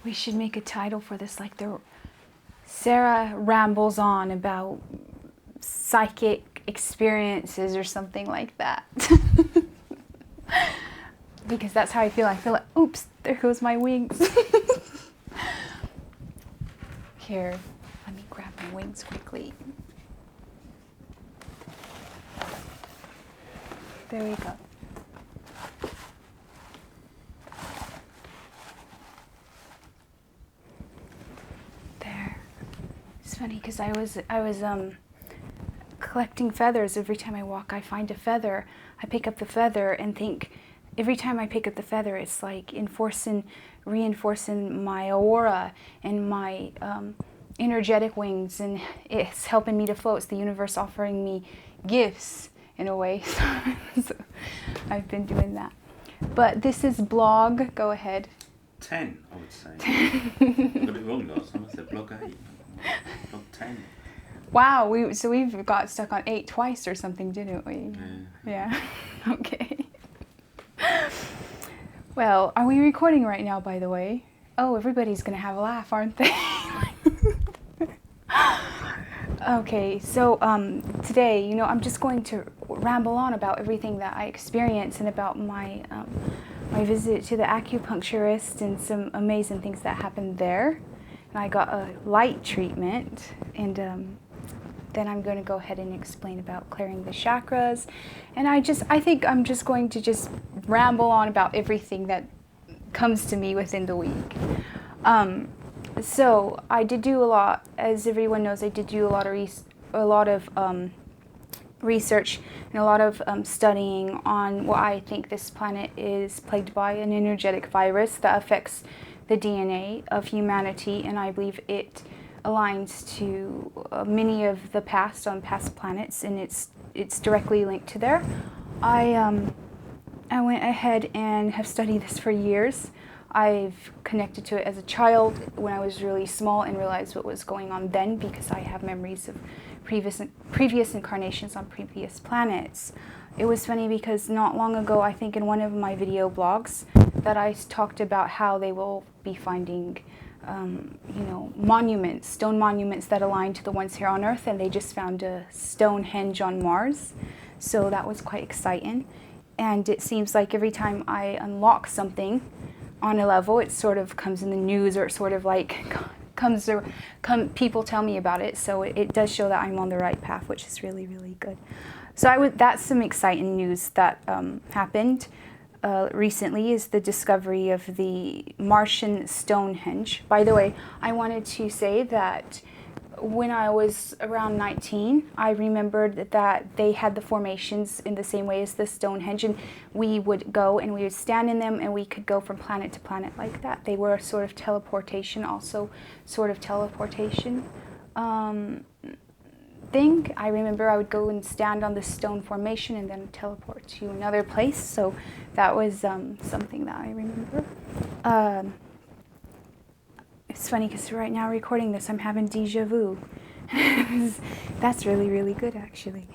We should make a title for this, like the Sarah rambles on about psychic experiences or something like that. Because that's how I feel. I feel like, oops, there goes my wings. Here, let me grab my wings quickly. There we go. There. It's funny because I was collecting feathers. Every time I walk, I find a feather. I pick up the feather and think, every time I pick up the feather, it's like reinforcing my aura and my energetic wings, and it's helping me to float. It's the universe offering me gifts in a way. So I've been doing that. But this is blog. Go ahead. 10, I would say. I got it wrong last time. I said blog 8. Blog 10. Wow, we've got stuck on 8 twice or something, didn't we? Yeah. Okay. Well, are we recording right now, by the way? Oh, everybody's gonna have a laugh, aren't they? Okay, so today, I'm just going to ramble on about everything that I experienced and about my my visit to the acupuncturist and some amazing things that happened there. And I got a light treatment, and then I'm going to go ahead and explain about clearing the chakras. And I think I'm just going to just ramble on about everything that comes to me within the week. So I did do a lot, as everyone knows, I did do a lot of research and a lot of studying on what I think this planet is plagued by, an energetic virus that affects the DNA of humanity, and I believe it aligns to many of the past on past planets, and it's directly linked to there. I went ahead and have studied this for years. I've connected to it as a child when I was really small and realized what was going on then, because I have memories of previous incarnations on previous planets. It was funny because not long ago, I think in one of my video blogs, that I talked about how they will be finding monuments, stone monuments that align to the ones here on Earth, and they just found a Stonehenge on Mars. So that was quite exciting. And it seems like every time I unlock something on a level, it sort of comes in the news, or it sort of like people tell me about it. So it does show that I'm on the right path, which is really, really good. So that's some exciting news that happened recently, is the discovery of the Martian Stonehenge. By the way, I wanted to say that when I was around 19, I remembered that they had the formations in the same way as the Stonehenge, and we would go and we would stand in them, and we could go from planet to planet like that. They were a sort of teleportation thing. I remember I would go and stand on the stone formation and then teleport to another place. So that was something that I remember. It's funny because right now recording this, I'm having déjà vu. That's really, really good, actually.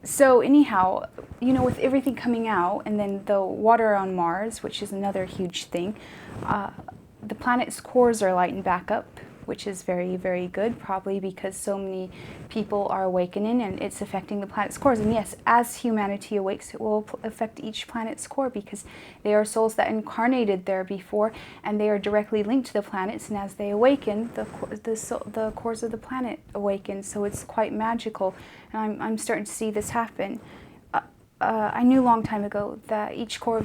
So anyhow, with everything coming out, and then the water on Mars, which is another huge thing, the planet's cores are lighting back up, which is very, very good, probably because so many people are awakening and it's affecting the planet's cores. And yes, as humanity awakes, it will affect each planet's core, because they are souls that incarnated there before, and they are directly linked to the planets. And as they awaken, the cores of the planet awaken. So it's quite magical, and I'm starting to see this happen. I knew a long time ago that each core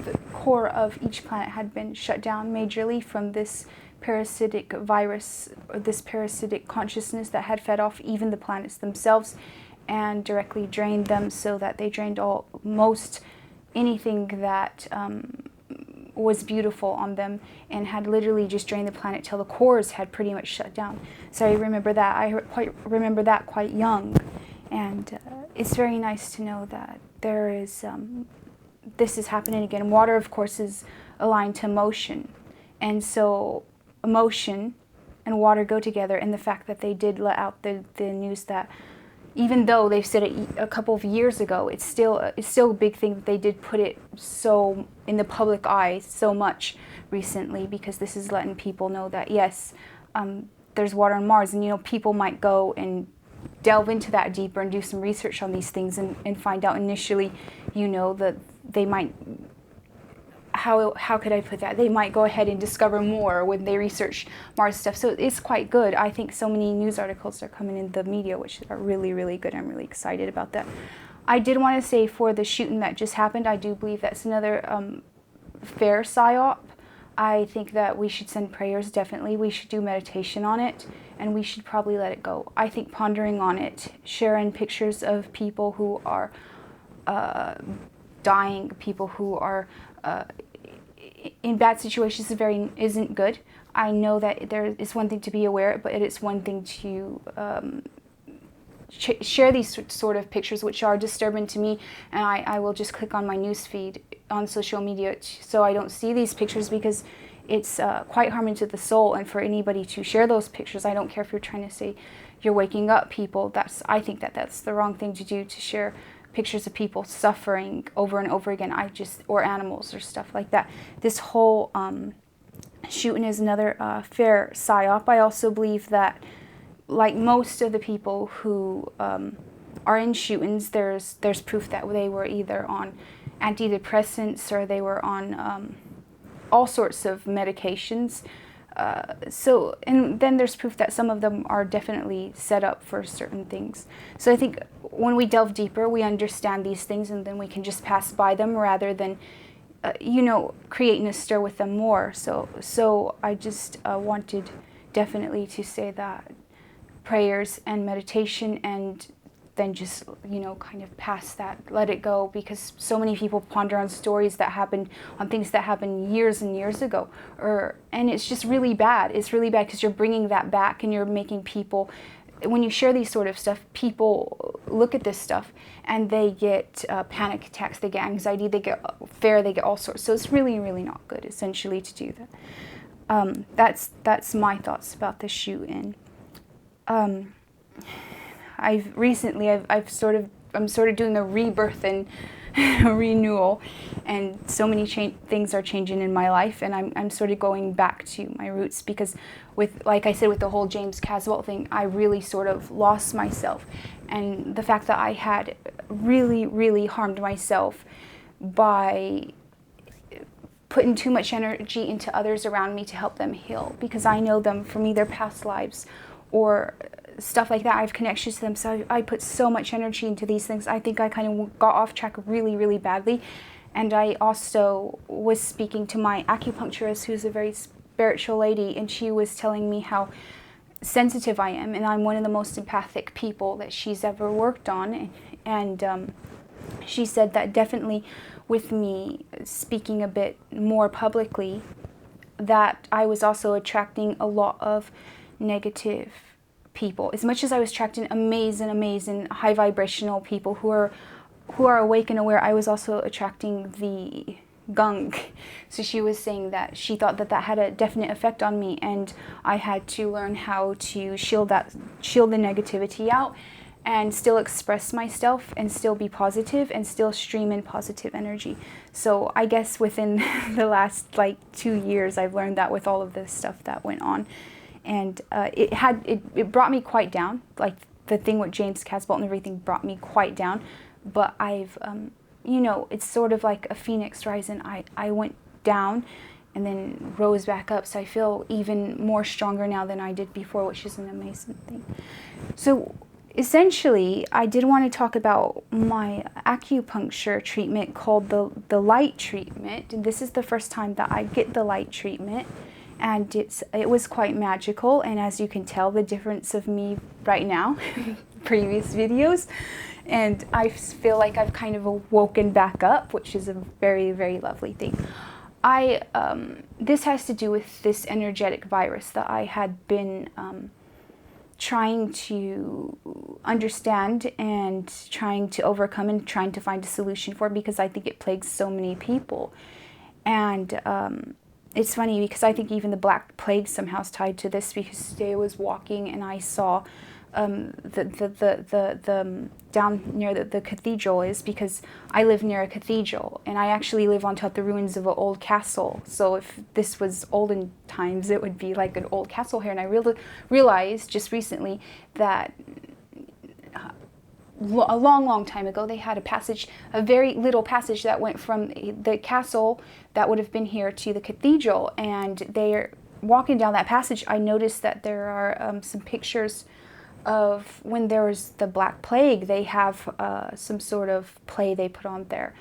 of each planet had been shut down majorly from this parasitic virus, or this parasitic consciousness that had fed off even the planets themselves and directly drained them, so that they drained most anything that was beautiful on them, and had literally just drained the planet till the cores had pretty much shut down. So I remember that. Remember that quite young, and it's very nice to know that there is this is happening again. Water, of course, is aligned to motion, and so emotion and water go together, and the fact that they did let out the news that even though they've said it a couple of years ago, it's still a big thing that they did put it so in the public eye so much recently, because this is letting people know that yes, there's water on Mars, and you know, people might go and delve into that deeper and do some research on these things and find out initially, you know, that they might, how could I put that? They might go ahead and discover more when they research Mars stuff. So it's quite good. I think so many news articles are coming in the media, which are really, really good. I'm really excited about that. I did want to say, for the shooting that just happened, I do believe that's another fair psyop. I think that we should send prayers, definitely. We should do meditation on it, and we should probably let it go. I think pondering on it, sharing pictures of people who are dying, people who are in bad situations isn't good. I know that there is one thing to be aware, but it is one thing to share these sort of pictures, which are disturbing to me, and I will just click on my news feed on social media so I don't see these pictures, because it's quite harming to the soul. And for anybody to share those pictures, I don't care if you're trying to say you're waking up people, I think that that's the wrong thing to do, to share pictures of people suffering over and over again. Or animals or stuff like that. This whole shooting is another fair psyop. I also believe that, like most of the people who are in shootings, there's proof that they were either on antidepressants or they were on all sorts of medications. And then there's proof that some of them are definitely set up for certain things. So I think when we delve deeper, we understand these things, and then we can just pass by them rather than, you know, creating a stir with them more. So I just wanted definitely to say that prayers and meditation, and then just, you know, kind of pass that, let it go, because so many people ponder on stories that happened, on things that happened years and years ago, and it's just really bad. It's really bad because you're bringing that back, and you're making people, when you share these sort of stuff, people look at this stuff and they get panic attacks, they get anxiety, they get fear, they get all sorts. So it's really, really not good, essentially, to do that. That's my thoughts about the shoot-in. I'm sort of doing a rebirth and a renewal, and so many things are changing in my life, and I'm sort of going back to my roots, because like I said, with the whole James Caswell thing, I really sort of lost myself, and the fact that I had really, really harmed myself by putting too much energy into others around me to help them heal, because I know them from either past lives or stuff like that. I have connections to them, so I put so much energy into these things. I think I kind of got off track really, really badly. And I also was speaking to my acupuncturist, who's a very spiritual lady, and she was telling me how sensitive I am, and I'm one of the most empathic people that she's ever worked on. And she said that definitely with me speaking a bit more publicly, that I was also attracting a lot of negative people. As much as I was attracting amazing, high vibrational people who are awake and aware, I was also attracting the gunk. So she was saying that she thought that had a definite effect on me, and I had to learn how to shield the negativity out, and still express myself, and still be positive, and still stream in positive energy. So I guess within the last 2 years, I've learned that with all of this stuff that went on. And it brought me quite down. Like the thing with James Caswell and everything brought me quite down. But I've, you know, it's sort of like a phoenix rising. I went down and then rose back up. So I feel even more stronger now than I did before, which is an amazing thing. So essentially, I did want to talk about my acupuncture treatment called the light treatment. And this is the first time that I get the light treatment. And it was quite magical, and as you can tell, the difference of me right now, previous videos, and I feel like I've kind of awoken back up, which is a very, very lovely thing. This has to do with this energetic virus that I had been trying to understand and trying to overcome and trying to find a solution for, because I think it plagues so many people. And it's funny because I think even the Black Plague somehow is tied to this, because today I was walking and I saw down near the cathedral is because I live near a cathedral, and I actually live on top of the ruins of an old castle. So if this was olden times, it would be like an old castle here. And I realized just recently that a long time ago, they had a passage, a very little passage that went from the castle that would have been here to the cathedral. And they're walking down that passage. I noticed that there are some pictures of when there was the Black Plague. They have some sort of play they put on there.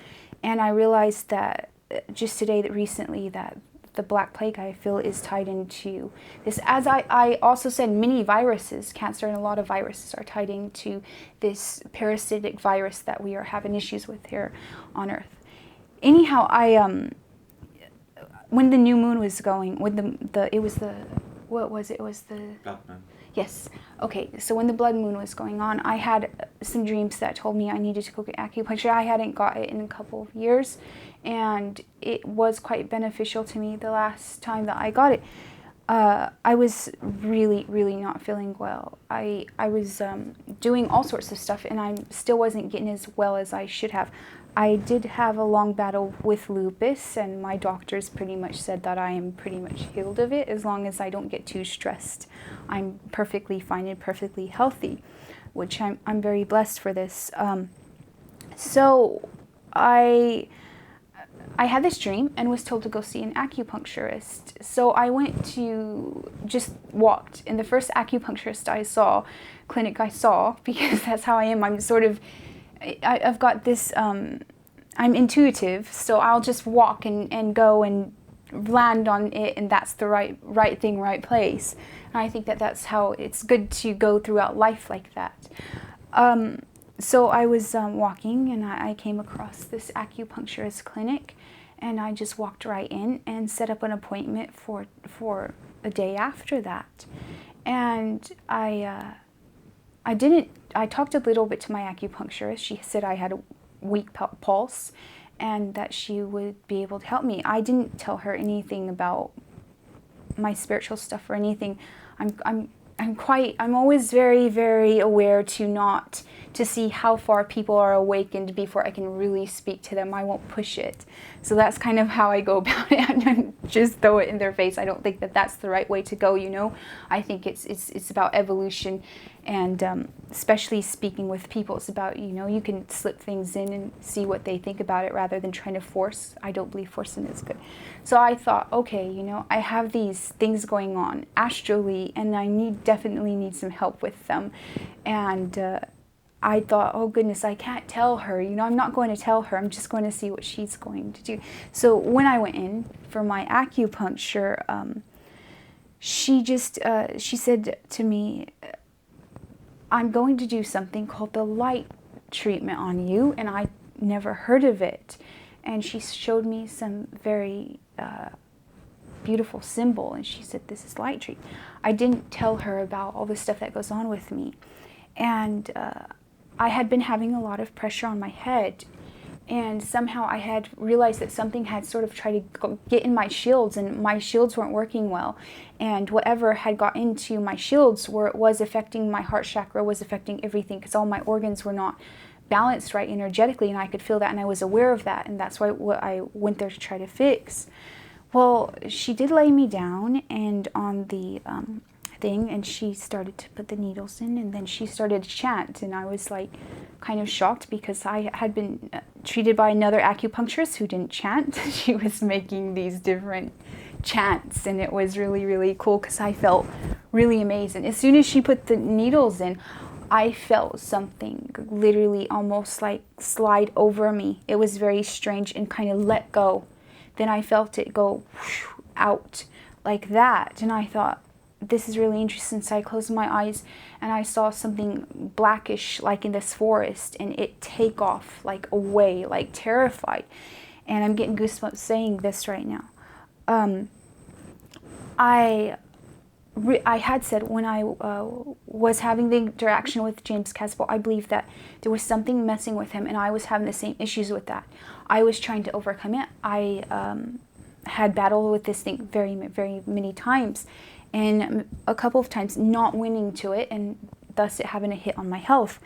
And I realized that just today, that recently, that the Black Plague, I feel, is tied into this. As I also said, many viruses, cancer and a lot of viruses, are tied into this parasitic virus that we are having issues with here on Earth. Anyhow, when the new moon was going, when it was the Blood moon. Yes. Okay. So when the blood moon was going on, I had some dreams that told me I needed to go get acupuncture. I hadn't got it in a couple of years, and it was quite beneficial to me the last time that I got it. I was really not feeling well. I was doing all sorts of stuff, and I still wasn't getting as well as I should have. I did have a long battle with lupus, and my doctors pretty much said that I am pretty much healed of it as long as I don't get too stressed. I'm perfectly fine and perfectly healthy, which I'm very blessed for this. So I had this dream and was told to go see an acupuncturist. So I just walked, and the first acupuncturist clinic I saw, because that's how I am. I'm sort of, I've got this, I'm intuitive, so I'll just walk and go and land on it, and that's the right thing, right place. And I think that that's how it's good to go throughout life like that. So I was walking, and I came across this acupuncturist clinic, and I just walked right in and set up an appointment for a day after that. And I talked a little bit to my acupuncturist. She said I had a weak pulse and that she would be able to help me. I didn't tell her anything about my spiritual stuff or anything. I'm always very aware to see how far people are awakened before I can really speak to them. I won't push it. So that's kind of how I go about it. I don't just throw it in their face. I don't think that that's the right way to go, you know. I think it's about evolution, and especially speaking with people, it's about, you know, you can slip things in and see what they think about it rather than trying to force. I don't believe forcing is good. So I thought, okay, you know, I have these things going on astrally, and I definitely need some help with them. And I thought, oh goodness, I can't tell her, you know, I'm not going to tell her, I'm just going to see what she's going to do. So when I went in for my acupuncture, she said to me, I'm going to do something called the light treatment on you, and I never heard of it. And she showed me some very beautiful symbol, and she said, this is light treatment. I didn't tell her about all the stuff that goes on with me. And I had been having a lot of pressure on my head, and somehow I had realized that something had sort of tried to get in my shields, and my shields weren't working well. And whatever had got into my shields was affecting my heart chakra, was affecting everything, because all my organs were not balanced right energetically, and I could feel that, and I was aware of that, and that's why I went there to try to fix. Well, she did lay me down and on the thing, and she started to put the needles in, and then she started to chant, and I was like kind of shocked because I had been treated by another acupuncturist who didn't chant. She was making these different chants, and it was really cool because I felt really amazing. As soon as she put the needles in, I felt something literally almost like slide over me. It was very strange and kind of let go. Then I felt it go out like that, and I thought, this is really interesting. So I closed my eyes and I saw something blackish like in this forest, and it take off like away, like terrified. And I'm getting goosebumps saying this right now. I had said when I was having the interaction with James Caswell, I believe that there was something messing with him, and I was having the same issues with that. I was trying to overcome it. I had battled with this thing very many times, and a couple of times not winning to it, and thus it having a hit on my health.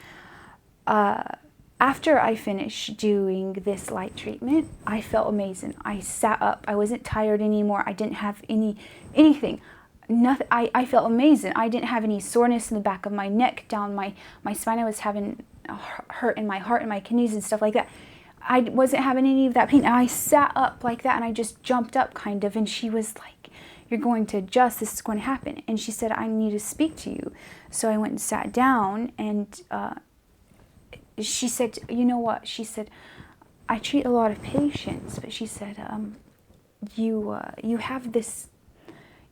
After I finished doing this light treatment, I felt amazing. I sat up. I wasn't tired anymore. I didn't have anything. Nothing. I felt amazing. I didn't have any soreness in the back of my neck, down my spine. I was having hurt in my heart and my kidneys and stuff like that. I wasn't having any of that pain. And I sat up like that, and I just jumped up kind of, and she was like, "You're going to adjust. This is going to happen." And she said, "I need to speak to you." So I went and sat down, and she said, "You know what?" She said, "I treat a lot of patients, but," she said, you have this,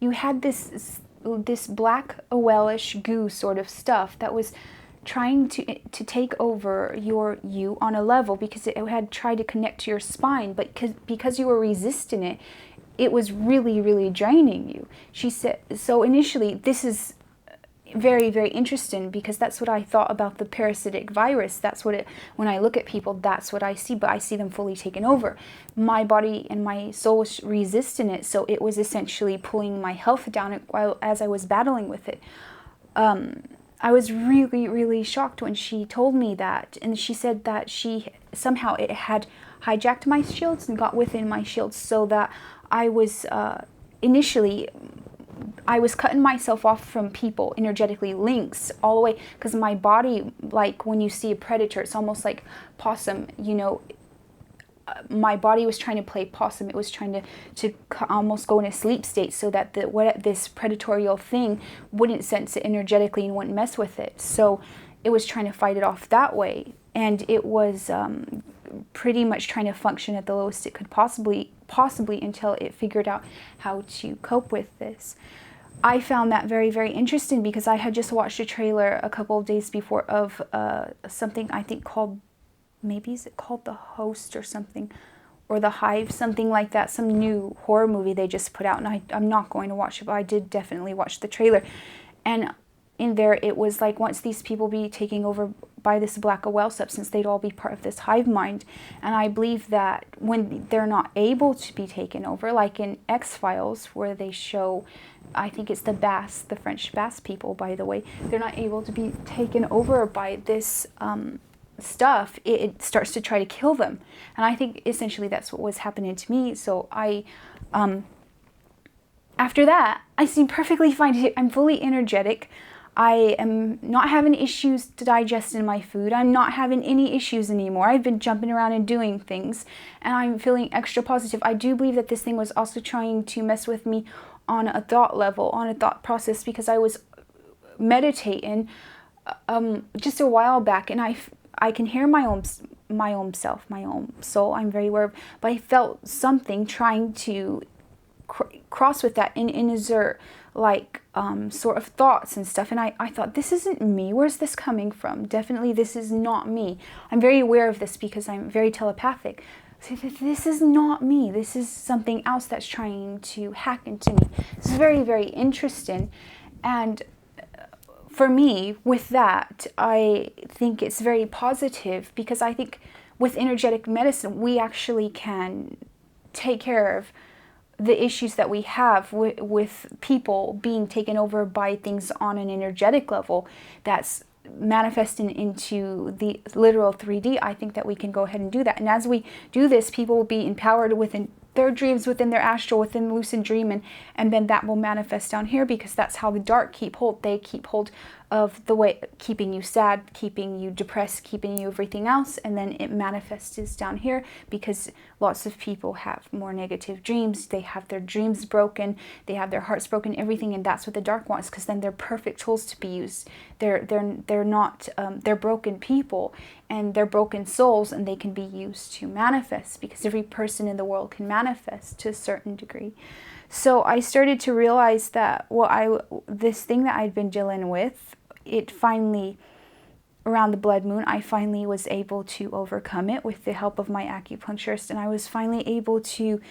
you had this black oilish goo sort of stuff that was trying to take over you on a level, because it had tried to connect to your spine, but because you were resisting it, it was really, really draining you." She said, so initially, this is very, very interesting, because that's what I thought about the parasitic virus. That's what when I look at people, that's what I see, but I see them fully taken over. My body and my soul was resisting it, so it was essentially pulling my health down as I was battling with it. I was really, really shocked when she told me that, and she said that somehow it had hijacked my shields and got within my shields, so that I was initially, I was cutting myself off from people, energetically, links all the way, because my body, like when you see a predator, it's almost like possum, my body was trying to play possum. It was trying to almost go in a sleep state, so that this predatorial thing wouldn't sense it energetically and wouldn't mess with it. So it was trying to fight it off that way, and it was pretty much trying to function at the lowest it could possibly until it figured out how to cope with this. I found that very, very interesting, because I had just watched a trailer a couple of days before of something I think called, maybe is it called The Host or something, or The Hive, something like that, some new horror movie they just put out, and I'm not going to watch it, but I did definitely watch the trailer. And in there, it was like, once these people be taking over by this black oil substance, they'd all be part of this hive mind. And I believe that when they're not able to be taken over, like in X-Files, where they show, I think it's the French Basque people, by the way, they're not able to be taken over by this stuff, it starts to try to kill them. And I think essentially that's what was happening to me. So after that, I seem perfectly fine. I'm fully energetic. I am not having issues to digest in my food. I'm not having any issues anymore. I've been jumping around and doing things, and I'm feeling extra positive. I do believe that this thing was also trying to mess with me on a thought level, on a thought process, because I was meditating just a while back, and I can hear my own self, my own soul. I'm very aware of, but I felt something trying to cross with that and insert like sort of thoughts and stuff, and I thought, this isn't me. Where's this coming from? Definitely this is not me. I'm very aware of this because I'm very telepathic. So this is not me. This is something else that's trying to hack into me. This is very, very interesting. And for me, with that, I think it's very positive, because I think with energetic medicine, we actually can take care of the issues that we have with people being taken over by things on an energetic level that's manifesting into the literal 3D. I think that we can go ahead and do that. And as we do this, people will be empowered within their dreams, within their astral, within lucid dreaming, and then that will manifest down here, because that's how the dark keep hold. They keep hold of the way, keeping you sad, keeping you depressed, keeping you everything else, and then it manifests down here, because lots of people have more negative dreams. They have their dreams broken, they have their hearts broken, everything, and that's what the dark wants, because then they're perfect tools to be used. They're not they're broken people, and they're broken souls, and they can be used to manifest, because every person in the world can manifest to a certain degree. So I started to realize that this thing that I'd been dealing with, it finally, around the blood moon, I finally was able to overcome it with the help of my acupuncturist, and I was finally able to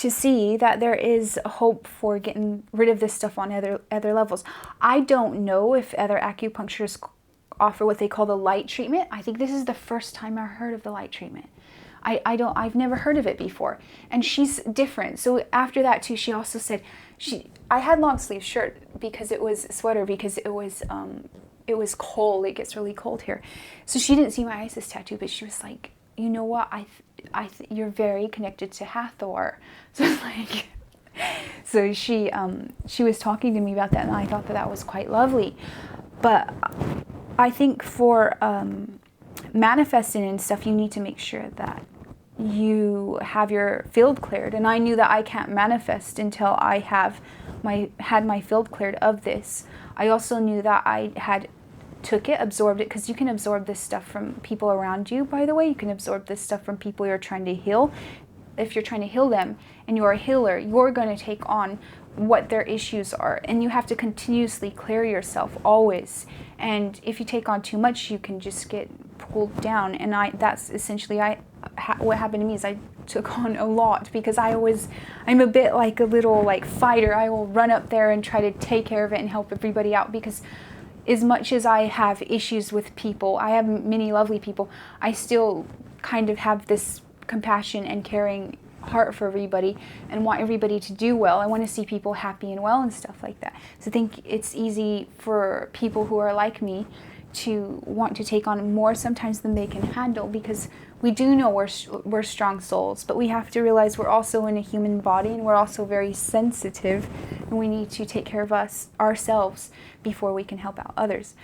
see that there is hope for getting rid of this stuff on other levels. I don't know if other acupuncturists offer what they call the light treatment. I think this is the first time I heard of the light treatment. I've never heard of it before. And she's different. So after that too, she also said, I had long sleeve shirt because it was sweater because it was cold. It gets really cold here. So she didn't see my Isis tattoo, but she was like, you know what? You're very connected to Hathor. So it's like, so she was talking to me about that, and I thought that was quite lovely. But I think for manifesting and stuff, you need to make sure that you have your field cleared. And I knew that I can't manifest until I had my field cleared of this. I also knew that I had took it, absorbed it, because you can absorb this stuff from people around you, by the way. You can absorb this stuff from people you're trying to heal. If you're trying to heal them and you're a healer, you're going to take on what their issues are, and you have to continuously clear yourself always. And if you take on too much, you can just get pulled down. And that's essentially what happened to me. Is I took on a lot because I'm a bit like a little like fighter. I will run up there and try to take care of it and help everybody out, because as much as I have issues with people, I have many lovely people, I still kind of have this compassion and caring heart for everybody and want everybody to do well. I want to see people happy and well and stuff like that. So I think it's easy for people who are like me to want to take on more sometimes than they can handle, because we do know we're strong souls, but we have to realize we're also in a human body, and we're also very sensitive, and we need to take care of ourselves before we can help out others.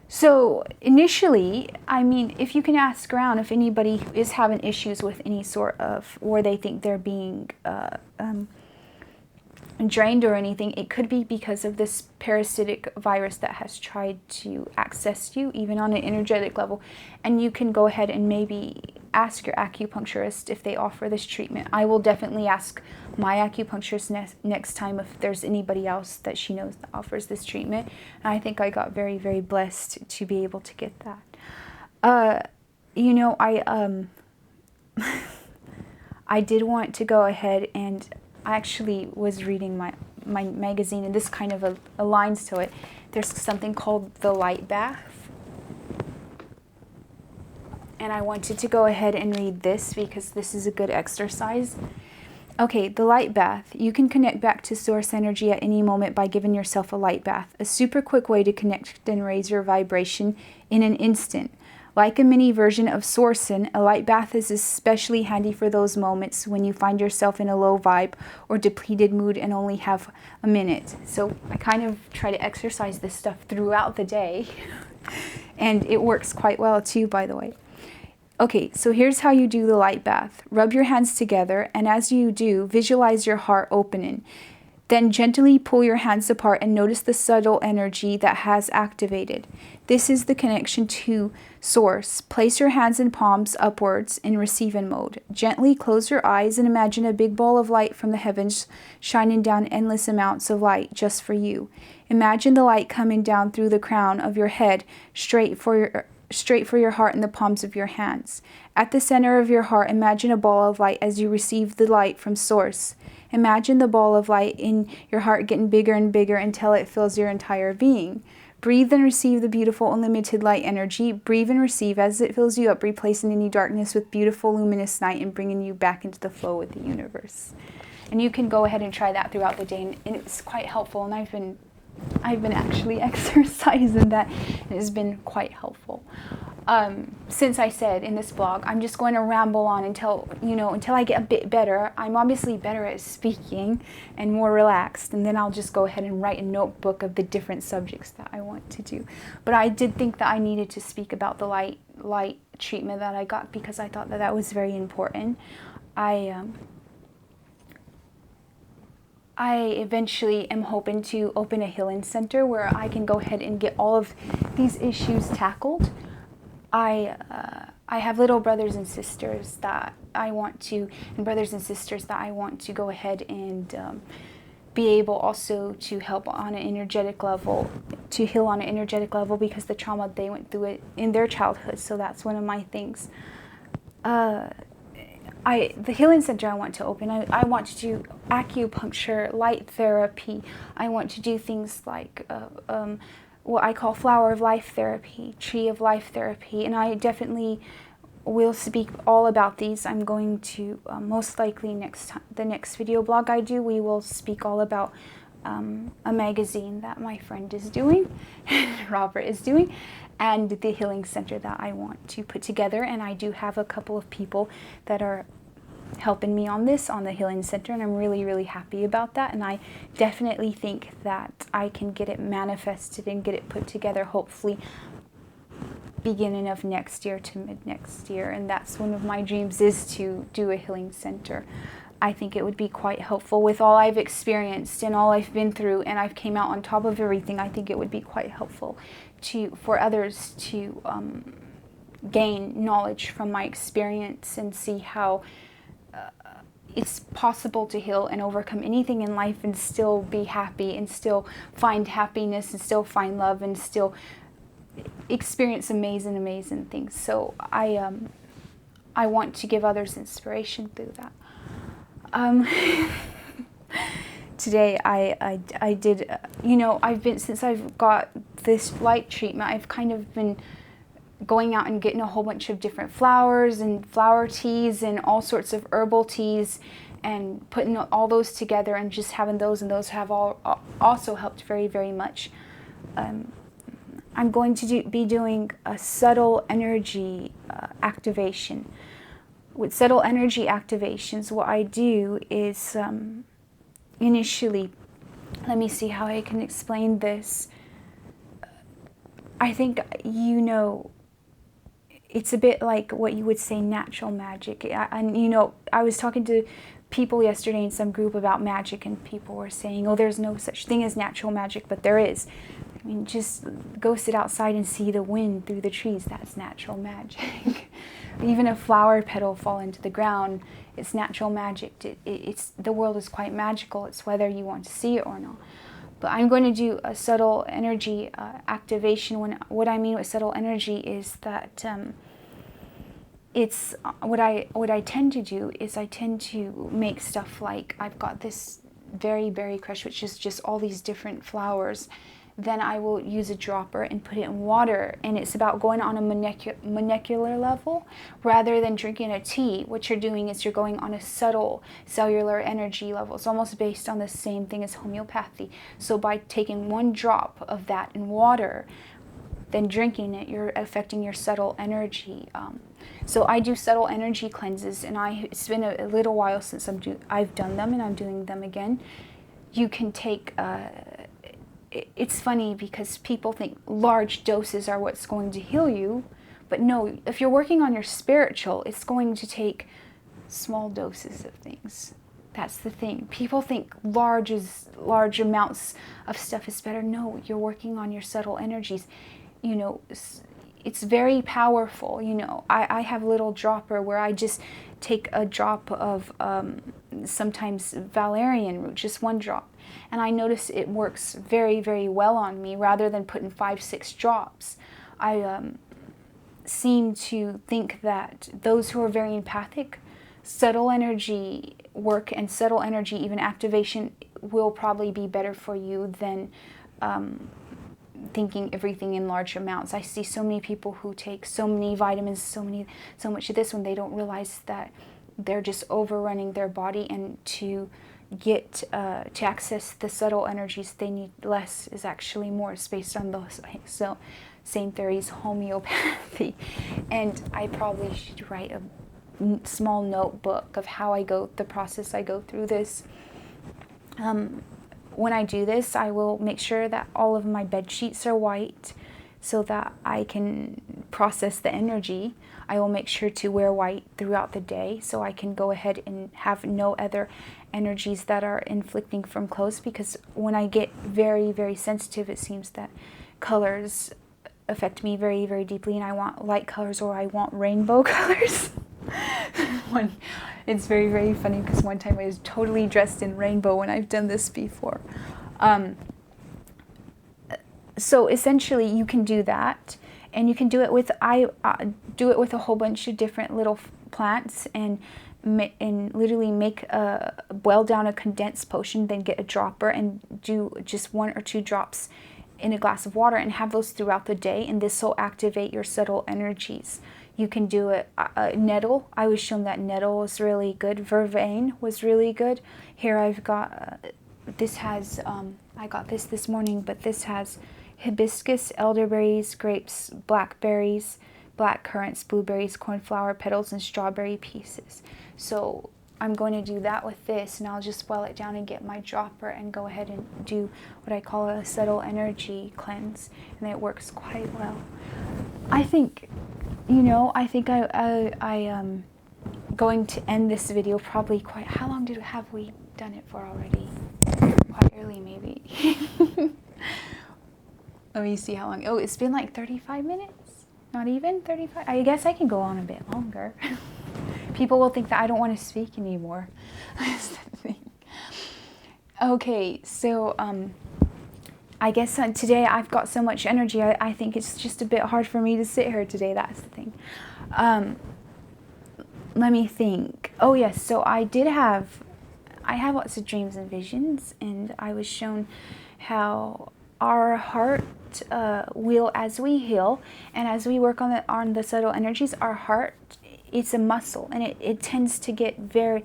So initially, I mean, if you can ask around if anybody is having issues with any sort of, or they think they're being drained or anything, it could be because of this parasitic virus that has tried to access you, even on an energetic level. And you can go ahead and maybe ask your acupuncturist if they offer this treatment. I will definitely ask my acupuncturist next time if there's anybody else that she knows that offers this treatment. And I think I got very, very blessed to be able to get that. You know, I did want to go ahead, and I actually was reading my magazine, and this kind of aligns to it. There's something called the light bath. And I wanted to go ahead and read this because this is a good exercise. Okay, the light bath. You can connect back to source energy at any moment by giving yourself a light bath. A super quick way to connect and raise your vibration in an instant. Like a mini version of Sourcing, a light bath is especially handy for those moments when you find yourself in a low vibe or depleted mood and only have a minute. So I kind of try to exercise this stuff throughout the day, and it works quite well too, by the way. Okay, so here's how you do the light bath. Rub your hands together, and as you do, visualize your heart opening. Then gently pull your hands apart and notice the subtle energy that has activated. This is the connection to source. Place your hands and palms upwards in receiving mode. Gently close your eyes and imagine a big ball of light from the heavens shining down endless amounts of light just for you. Imagine the light coming down through the crown of your head straight for your heart in the palms of your hands. At the center of your heart, imagine a ball of light as you receive the light from source. Imagine the ball of light in your heart getting bigger and bigger until it fills your entire being. Breathe and receive the beautiful unlimited light energy. Breathe and receive as it fills you up, replacing any darkness with beautiful luminous night and bringing you back into the flow with the universe. And you can go ahead and try that throughout the day, and it's quite helpful, and I've been actually exercising that, and it's been quite helpful. Since I said in this blog, I'm just going to ramble on until I get a bit better. I'm obviously better at speaking and more relaxed, and then I'll just go ahead and write a notebook of the different subjects that I want to do. But I did think that I needed to speak about the light treatment that I got, because I thought that was very important. I eventually am hoping to open a healing center where I can go ahead and get all of these issues tackled. I have little brothers and sisters that I want to go ahead and be able also to help on an energetic level, to heal on an energetic level, because the trauma they went through it in their childhood. So that's one of my things. The healing center I want to open, I want to do acupuncture, light therapy. I want to do things like what I call flower of life therapy, tree of life therapy, and I definitely we'll speak all about these. I'm going to most likely the next video blog I do, we will speak all about a magazine that my friend is doing, Robert is doing, and the healing center that I want to put together. And I do have a couple of people that are helping me on this, on the healing center, and I'm really, really happy about that. And I definitely think that I can get it manifested and get it put together, hopefully beginning of next year to mid next year. And that's one of my dreams, is to do a healing center. I think it would be quite helpful with all I've experienced and all I've been through, and I've came out on top of everything. I think it would be quite helpful for others to gain knowledge from my experience and see how it's possible to heal and overcome anything in life and still be happy and still find happiness and still find love and still experience amazing, amazing things. So I want to give others inspiration through that. Today I did, I've been, since I've got this light treatment, I've kind of been going out and getting a whole bunch of different flowers and flower teas and all sorts of herbal teas and putting all those together and just having those, and those have also helped very, very much. I'm going to be doing a subtle energy activation. With subtle energy activations, what I do is initially, let me see how I can explain this. I think, it's a bit like what you would say natural magic. I was talking to people yesterday in some group about magic, and people were saying, oh, there's no such thing as natural magic, but there is. I mean, just go sit outside and see the wind through the trees. That's natural magic. Even a flower petal fall into the ground, it's natural magic. The world is quite magical. It's whether you want to see it or not. But I'm going to do a subtle energy activation. What I mean with subtle energy is that it's what I tend to do is I tend to make stuff like, I've got this berry crush, which is just all these different flowers. Then I will use a dropper and put it in water, and it's about going on a molecular level rather than drinking a tea. What you're doing is you're going on a subtle cellular energy level. It's almost based on the same thing as homeopathy. So by taking one drop of that in water, then drinking it, you're affecting your subtle energy. So I do subtle energy cleanses, and it's been a little while since I've done them, and I'm doing them again. You can take it's funny because people think large doses are what's going to heal you, but no, if you're working on your spiritual, it's going to take small doses of things. That's the thing. People think large amounts of stuff is better. No, you're working on your subtle energies. It's very powerful. I have a little dropper where I just take a drop of sometimes valerian root, just one drop. And I notice it works very, very well on me rather than putting 5-6 drops. I seem to think that those who are very empathic, subtle energy work and subtle energy, even activation, will probably be better for you than thinking everything in large amounts. I see so many people who take so many vitamins, so much of this, when they don't realize that they're just overrunning their body, and to get to access the subtle energies they need less is actually more. It's based on those same theories, homeopathy. And I probably should write a small notebook of how the process I go through this. When I do this, I will make sure that all of my bed sheets are white so that I can process the energy. I will make sure to wear white throughout the day so I can go ahead and have no other energies that are inflicting from close, because when I get very, very sensitive, it seems that colors affect me very, very deeply, and I want light colors, or I want rainbow colors. It's very, very funny because one time I was totally dressed in rainbow when I've done this before. So essentially you can do that, and you can do it with, I do it with a whole bunch of different little plants, and literally boil down a condensed potion, then get a dropper and do just 1 or 2 drops in a glass of water and have those throughout the day, and this will activate your subtle energies. You can do it. Nettle, I was shown that nettle was really good. Vervain was really good. Here I've got, this has, I got this morning, but this has hibiscus, elderberries, grapes, blackberries, black currants, blueberries, cornflower petals, and strawberry pieces. So I'm going to do that with this, and I'll just boil it down and get my dropper and go ahead and do what I call a subtle energy cleanse, and it works quite well. I think, you know, I think I going to end this video probably quite, how long have we done it for already? Quite early maybe. Let me see how long. Oh, it's been like 35 minutes? Not even 35? I guess I can go on a bit longer. People will think that I don't want to speak anymore. That's the thing. Okay, so I guess today I've got so much energy, I think it's just a bit hard for me to sit here today. That's the thing. Let me think. Oh yes, so I have lots of dreams and visions, and I was shown how our heart will, as we heal and as we work on the subtle energies, our heart, it's a muscle, and it tends to get very,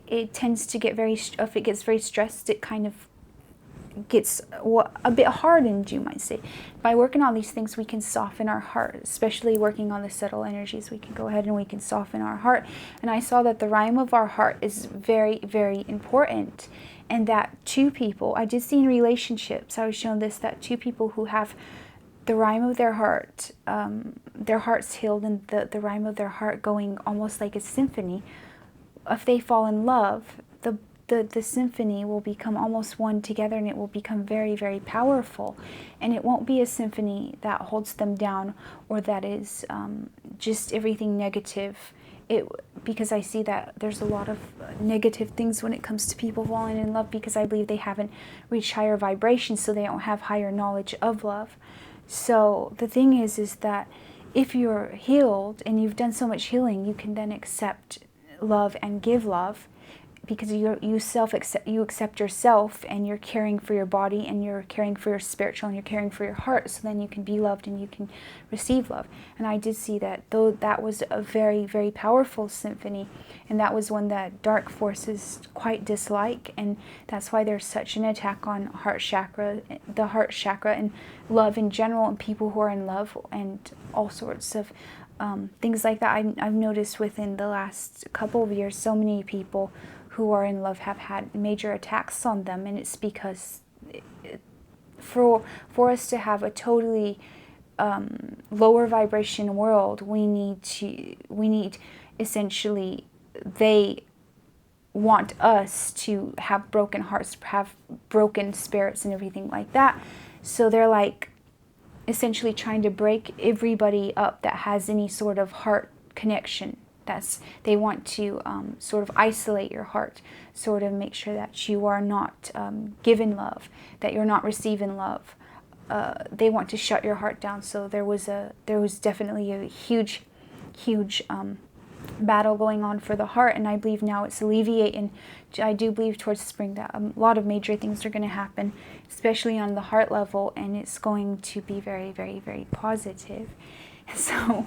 if it gets very stressed, it kind of gets a bit hardened, you might say. By working on these things, we can soften our heart, especially working on the subtle energies. We can go ahead and we can soften our heart. And I saw that the rhyme of our heart is very, very important, and that two people, I did see in relationships, I was shown this, that two people who have the rhyme of their heart, their heart's healed, and the rhyme of their heart going almost like a symphony, if they fall in love, the symphony will become almost one together, and it will become very, very powerful. And it won't be a symphony that holds them down, or that is just everything negative. Because I see that there's a lot of negative things when it comes to people falling in love, because I believe they haven't reached higher vibrations, so they don't have higher knowledge of love. So the thing is that if you're healed and you've done so much healing, you can then accept love and give love, because you accept yourself, and you're caring for your body, and you're caring for your spiritual, and you're caring for your heart, so then you can be loved and you can receive love. And I did see that, though that was a very, very powerful symphony, and that was one that dark forces quite dislike, and that's why there's such an attack on heart chakra, the heart chakra, and love in general, and people who are in love, and all sorts of things like that. I've noticed within the last couple of years, so many people who are in love have had major attacks on them, and it's because for us to have a totally lower vibration world, we need essentially, they want us to have broken hearts, have broken spirits and everything like that. So they're like essentially trying to break everybody up that has any sort of heart connection. They want to sort of isolate your heart, sort of make sure that you are not given love, that you're not receiving love. They want to shut your heart down. So there was definitely a huge battle going on for the heart, and I believe now it's alleviating. I do believe towards spring that a lot of major things are going to happen, especially on the heart level, and it's going to be very, very, very positive. So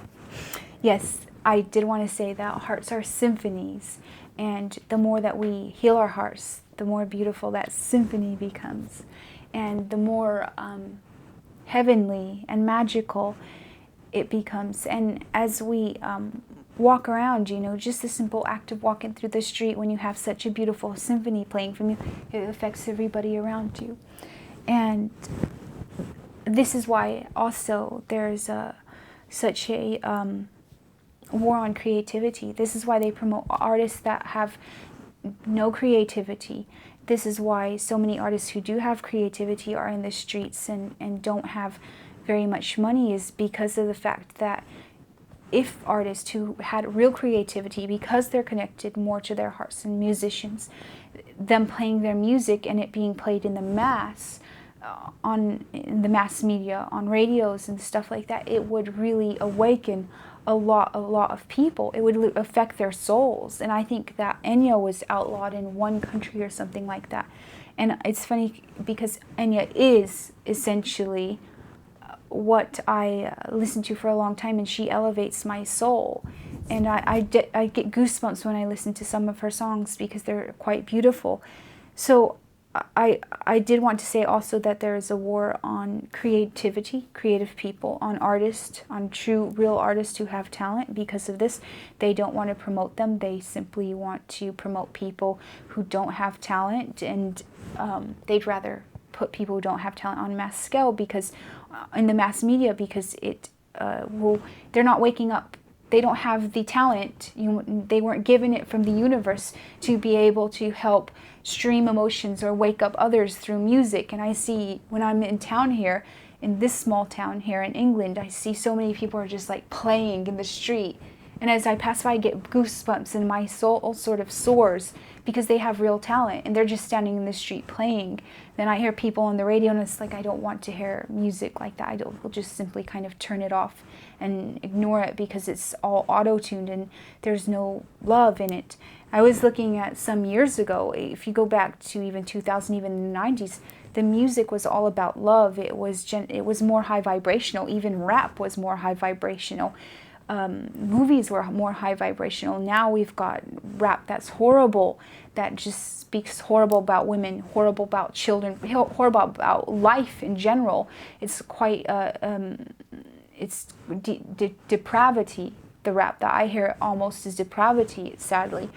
yes, I did want to say that hearts are symphonies, and the more that we heal our hearts, the more beautiful that symphony becomes, and the more heavenly and magical it becomes. And as we walk around, you know, just the simple act of walking through the street, when you have such a beautiful symphony playing from you, it affects everybody around you. And this is why also there's such a war on creativity. This is why they promote artists that have no creativity. This is why so many artists who do have creativity are in the streets and don't have very much money, is because of the fact that if artists who had real creativity, because they're connected more to their hearts, and musicians, them playing their music and it being played in the mass, in the mass media, on radios and stuff like that, it would really awaken a lot of people. It would affect their souls. And I think that Enya was outlawed in one country or something like that. And it's funny because Enya is essentially what I listened to for a long time, and she elevates my soul. And I get goosebumps when I listen to some of her songs because they're quite beautiful. So I did want to say also that there is a war on creativity, creative people, on artists, on true, real artists who have talent. Because of this, they don't want to promote them. They simply want to promote people who don't have talent, and they'd rather put people who don't have talent on a mass scale, because in the mass media, because they're not waking up. They don't have the talent. They weren't given it from the universe to be able to help stream emotions or wake up others through music. And I see when I'm in town here, in this small town here in England, I see so many people are just like playing in the street. And as I pass by, I get goosebumps and my soul sort of soars because they have real talent and they're just standing in the street playing. Then I hear people on the radio and it's like, I don't want to hear music like that. We'll just simply kind of turn it off and ignore it because it's all auto-tuned and there's no love in it. I was looking at some years ago, if you go back to even 2000, even the 90s, the music was all about love. It was more high vibrational. Even rap was more high vibrational. Movies were more high vibrational. Now we've got rap that's horrible, that just speaks horrible about women, horrible about children, horrible about life in general. It's quite, it's depravity. The rap that I hear almost is depravity, sadly.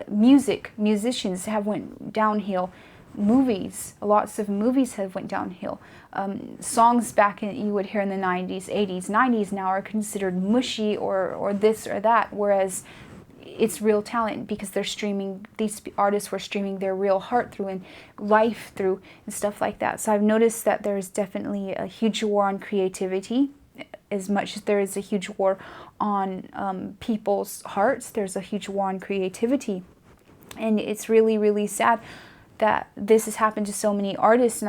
Musicians have went downhill. Movies, lots of movies have went downhill. Songs back in, you would hear in the 90s, 80s, 90s now are considered mushy or this or that, whereas it's real talent because they're streaming, these artists were streaming their real heart through and life through and stuff like that. So I've noticed that there's definitely a huge war on creativity. As much as there is a huge war on people's hearts, there's a huge war on creativity. And it's really, really sad that this has happened to so many artists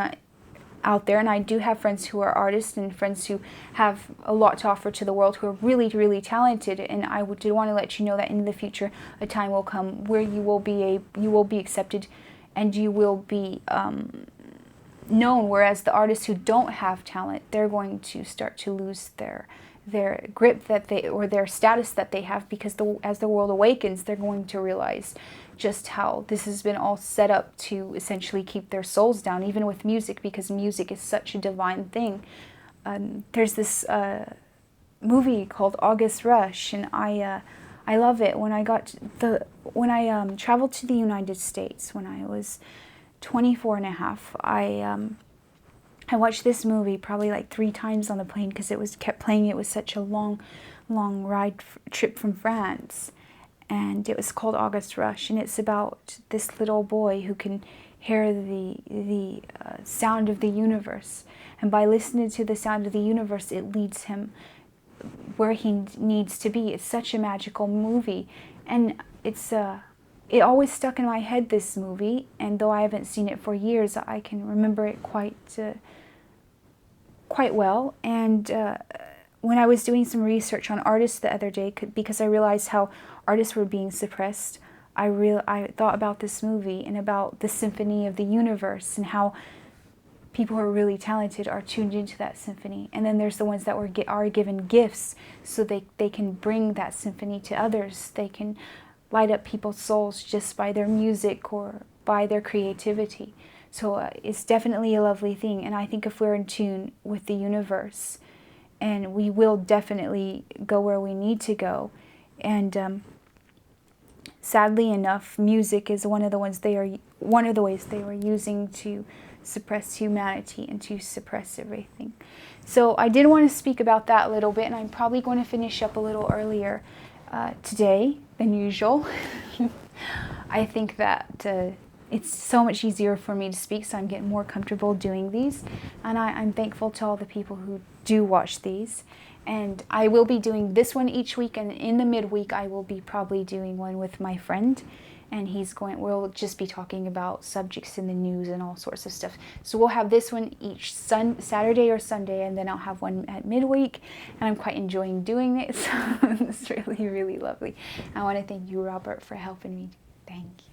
out there. And I do have friends who are artists and friends who have a lot to offer to the world, who are really, really talented. And I do want to let you know that in the future, a time will come where you will be accepted and you will be known, whereas the artists who don't have talent, they're going to start to lose their grip or their status that they have, because as the world awakens, they're going to realize just how this has been all set up to essentially keep their souls down, even with music, because music is such a divine thing. There's this movie called August Rush, and I love it. When I traveled to the United States when I was 24 and a half, I watched this movie probably like 3 times on the plane because it kept playing. It was such a long ride trip from France, and it was called August Rush, and it's about this little boy who can hear the sound of the universe, and by listening to the sound of the universe, it leads him where he needs to be. It's such a magical movie, and it always stuck in my head, this movie, and though I haven't seen it for years, I can remember it quite well. And when I was doing some research on artists the other day, because I realized how artists were being suppressed, I thought about this movie and about the symphony of the universe and how people who are really talented are tuned into that symphony. And then there's the ones that are given gifts so they can bring that symphony to others. They can light up people's souls just by their music or by their creativity. So it's definitely a lovely thing. And I think if we're in tune with the universe, and we will definitely go where we need to go. And sadly enough, music is one of the ways they were using to suppress humanity and to suppress everything. So I did want to speak about that a little bit, and I'm probably going to finish up a little earlier today than usual. I think that it's so much easier for me to speak, so I'm getting more comfortable doing these, and I'm thankful to all the people who do watch these. And I will be doing this one each week, and in the midweek I will be probably doing one with my friend, and we'll just be talking about subjects in the news and all sorts of stuff. So we'll have this one each Saturday or Sunday, and then I'll have one at midweek, and I'm quite enjoying doing it, so it's really, really lovely. I want to thank you, Robert, for helping me. Thank you.